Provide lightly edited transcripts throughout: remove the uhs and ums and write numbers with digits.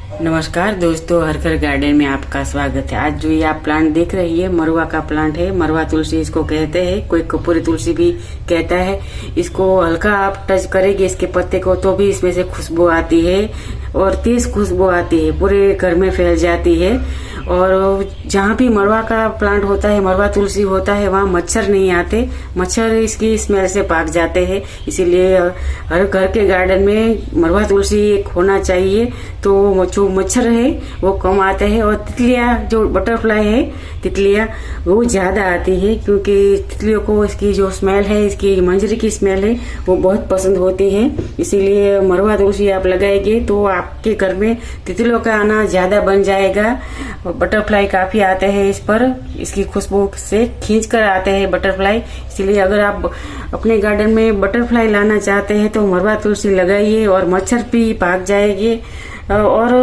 नमस्कार दोस्तों, हर घर गार्डन में आपका स्वागत है। आज जो ये आप प्लांट देख रही है मरुआ का प्लांट है। मरुआ तुलसी इसको कहते हैं, कोई कपूरी तुलसी भी कहता है। इसको हल्का आप टच करेंगे इसके पत्ते को तो भी इसमें से खुशबू आती है और तेज खुशबू आती है, पूरे घर में फैल जाती है। और जहाँ भी मरुआ का प्लांट होता है, मरुआ तुलसी होता है, वहाँ मच्छर नहीं आते। मच्छर इसकी स्मेल से भाग जाते हैं। इसीलिए हर घर के गार्डन में मरुआ तुलसी एक होना चाहिए, तो जो मच्छर है वो कम आते हैं। और तितलियाँ, जो बटरफ्लाई है तितलियाँ, वो ज्यादा आती है, क्योंकि तितलियों को इसकी जो स्मेल है, इसकी मंजरी की स्मेल है, वो बहुत पसंद होती है। इसीलिए मरुआ तुलसी आप लगाएंगे तो आपके घर में तितलियों का आना ज्यादा बन जाएगा। बटरफ्लाई काफी आते हैं इस पर, इसकी खुशबू से खींच कर आते हैं बटरफ्लाई। इसलिए अगर आप अपने गार्डन में बटरफ्लाई लाना चाहते हैं तो मरुआ तुलसी लगाइए और मच्छर भी भाग जाएंगे। और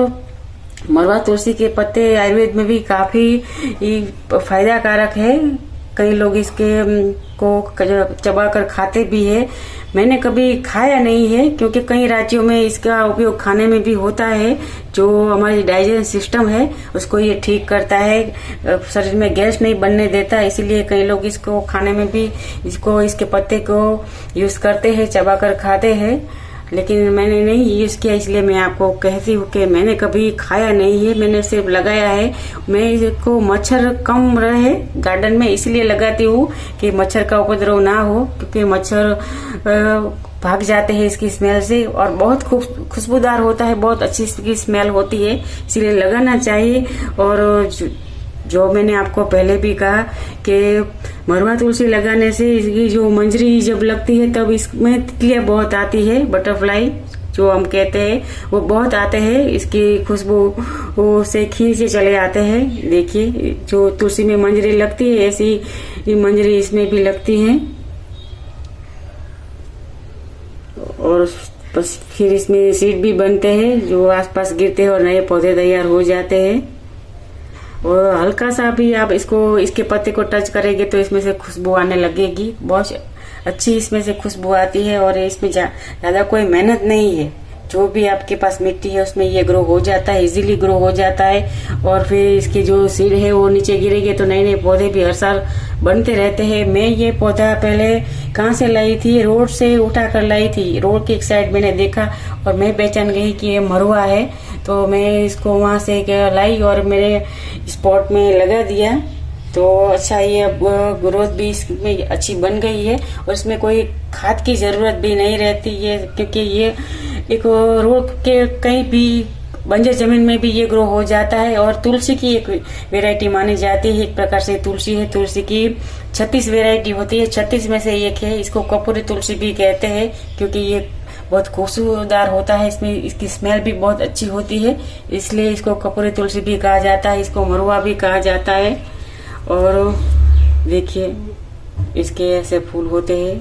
मरुआ तुलसी के पत्ते आयुर्वेद में भी काफी फायदा कारक है। कई लोग इसके को चबा कर खाते भी है। मैंने कभी खाया नहीं है, क्योंकि कई राज्यों में इसका उपयोग खाने में भी होता है। जो हमारी डाइजेशन सिस्टम है उसको ये ठीक करता है, शरीर में गैस नहीं बनने देता। इसीलिए कई लोग इसको खाने में भी इसके पत्ते को यूज करते हैं, चबा कर खाते हैं। लेकिन मैंने नहीं यूज किया, इसलिए मैं आपको कहती हूँ कि मैंने कभी खाया नहीं है, मैंने सिर्फ लगाया है। मैं इसको मच्छर कम रहे गार्डन में इसलिए लगाती हूँ कि मच्छर का उपद्रव ना हो, क्योंकि मच्छर भाग जाते हैं इसकी स्मेल से। और बहुत खुशबूदार होता है, बहुत अच्छी इसकी स्मेल होती है, इसलिए लगाना चाहिए। और जो मैंने आपको पहले भी कहा कि मरुआ तुलसी लगाने से इसकी जो मंजरी जब लगती है तब इसमें तितलियां बहुत आती है, बटरफ्लाई जो हम कहते हैं वो बहुत आते हैं। इसकी खुशबू से खींचे चले आते हैं। देखिए, जो तुलसी में मंजरी लगती है ऐसी मंजरी इसमें भी लगती है। और बस फिर इसमें सीड भी बनते हैं जो आसपास गिरते हैं और नए पौधे तैयार हो जाते हैं। और हल्का सा भी आप इसके पत्ते को टच करेंगे तो इसमें से खुशबू आने लगेगी, बहुत अच्छी इसमें से खुशबू आती है। और इसमें ज्यादा कोई मेहनत नहीं है, जो भी आपके पास मिट्टी है उसमें ये ग्रो हो जाता है, इजीली ग्रो हो जाता है। और फिर इसके जो सीड है वो नीचे गिरेंगे तो नए नए पौधे भी हर साल बनते रहते हैं। मैं ये पौधा पहले कहाँ से लाई थी, रोड से उठा कर लाई थी। रोड की एक साइड मैंने देखा और मैं पहचान गई कि ये मरुआ है, तो मैं इसको वहां से लाई और मेरे स्पॉट में लगा दिया। तो अच्छा, ये अब ग्रोथ भी इसमें अच्छी बन गई है और इसमें कोई खाद की जरूरत भी नहीं रहती है, क्योंकि ये एक रोड के कहीं भी बंजर जमीन में भी ये ग्रो हो जाता है। और तुलसी की एक वैरायटी मानी जाती है, एक प्रकार से तुलसी है। तुलसी की 36 वैरायटी होती है, 36 में से एक है। इसको कपूरी तुलसी भी कहते हैं, क्योंकि ये बहुत खुशबूदार होता है, इसमें इसकी स्मेल भी बहुत अच्छी होती है, इसलिए इसको कपूरी तुलसी भी कहा जाता है, इसको मरुआ भी कहा जाता है। और देखिए, इसके ऐसे फूल होते हैं,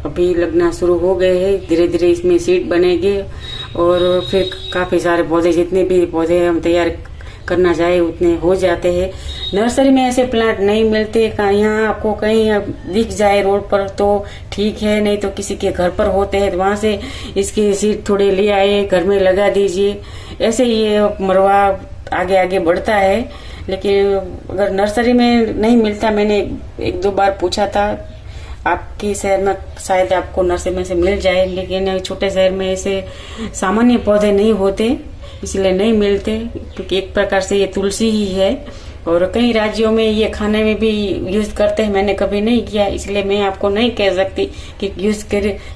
अभी लगना शुरू हो गए हैं। धीरे धीरे इसमें सीड बनेंगे और फिर काफी सारे पौधे, जितने भी पौधे हम तैयार करना चाहे उतने हो जाते हैं। नर्सरी में ऐसे प्लांट नहीं मिलते, यहाँ आपको कहीं दिख जाए रोड पर तो ठीक है, नहीं तो किसी के घर पर होते हैं तो वहां से इसकी सीड थोड़े ले आए, घर में लगा दीजिए। ऐसे ये मरुआ आगे आगे बढ़ता है। लेकिन अगर नर्सरी में नहीं मिलता, मैंने एक दो बार पूछा था, आपके शहर में शायद आपको नर्सरी में से मिल जाए, लेकिन छोटे शहर में ऐसे सामान्य पौधे नहीं होते, इसलिए नहीं मिलते। क्योंकि एक प्रकार से ये तुलसी ही है और कई राज्यों में ये खाने में भी यूज करते हैं। मैंने कभी नहीं किया, इसलिए मैं आपको नहीं कह सकती कि यूज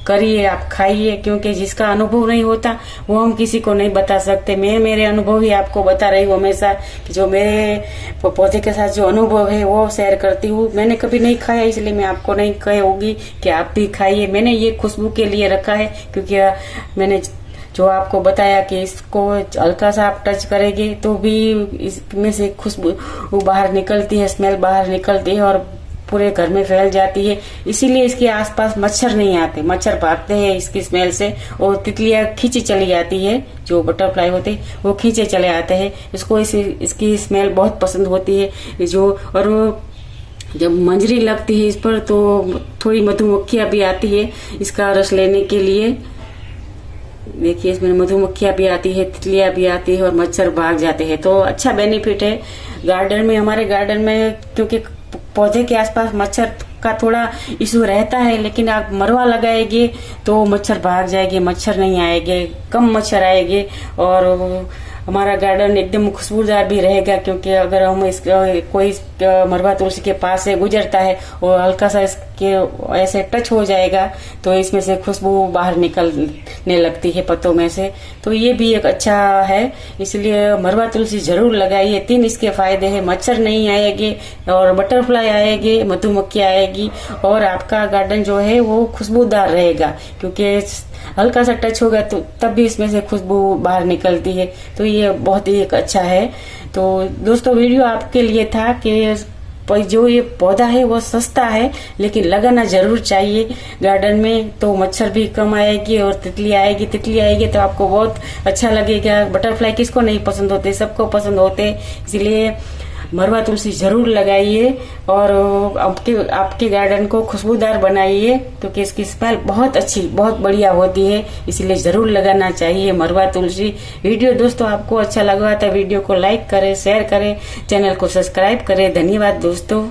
करिए, आप खाइए, क्योंकि जिसका अनुभव नहीं होता वो हम किसी को नहीं बता सकते। मैं मेरे अनुभव ही आपको बता रही हूँ हमेशा, कि जो मेरे पौधे के साथ जो अनुभव है वो शेयर करती हूँ। मैंने कभी नहीं खाया, इसलिए मैं आपको नहीं कहूंगी कि आप भी खाइए। मैंने ये खुशबू के लिए रखा है, क्योंकि मैंने जो आपको बताया कि इसको हल्का सा आप टच करेंगे तो भी इसमें से खुशबू बाहर निकलती है, स्मेल बाहर निकलती है और पूरे घर में फैल जाती है। इसीलिए इसके आसपास मच्छर नहीं आते, मच्छर भागते हैं इसकी स्मेल से और तितलियां खींची चली जाती है, जो बटरफ्लाई होते हैं वो खींचे चले आते हैं। इसको इसकी स्मेल बहुत पसंद होती है। और जब मंजरी लगती है इस पर तो थोड़ी मधुमक्खियां भी आती है इसका रस लेने के लिए। देखिए इसमें मधुमक्खियां भी आती है, तितलियां भी आती है और मच्छर भाग जाते हैं। तो अच्छा बेनिफिट है गार्डन में, हमारे गार्डन में, क्योंकि पौधे के आसपास मच्छर का थोड़ा इशू रहता है, लेकिन आप मरवा लगाएंगे तो मच्छर भाग जाएंगे, मच्छर नहीं आएंगे, कम मच्छर आएंगे और हमारा गार्डन एकदम खुशबूदार भी रहेगा। क्योंकि अगर हम कोई मरवा तुलसी के पास से गुजरता है और हल्का सा इसके ऐसे टच हो जाएगा तो इसमें से खुशबू बाहर निकलने लगती है पत्तों में से। तो ये भी एक अच्छा है, इसलिए मरवा तुलसी जरूर लगाइए। 3 इसके फायदे हैं, मच्छर नहीं आएंगे और बटरफ्लाई आएगी, मधुमक्खी आएगी और आपका गार्डन जो है वो खुशबूदार रहेगा। क्योंकि हल्का सा टच होगा तो तब भी इसमें से खुशबू बाहर निकलती है। तो ये बहुत ही एक अच्छा है। तो दोस्तों वीडियो आपके लिए था कि जो ये पौधा है वो सस्ता है लेकिन लगाना जरूर चाहिए गार्डन में, तो मच्छर भी कम आएगी और तितली आएगी तो आपको बहुत अच्छा लगेगा। बटरफ्लाई किसको नहीं पसंद होते, सबको पसंद होते, इसलिए मरवा तुलसी जरूर लगाइए और आपके गार्डन को खुशबूदार बनाइए, क्योंकि इसकी स्मेल बहुत अच्छी, बहुत बढ़िया होती है, इसलिए जरूर लगाना चाहिए मरवा तुलसी। वीडियो दोस्तों आपको अच्छा लगा तो वीडियो को लाइक करें, शेयर करें, चैनल को सब्सक्राइब करें। धन्यवाद दोस्तों।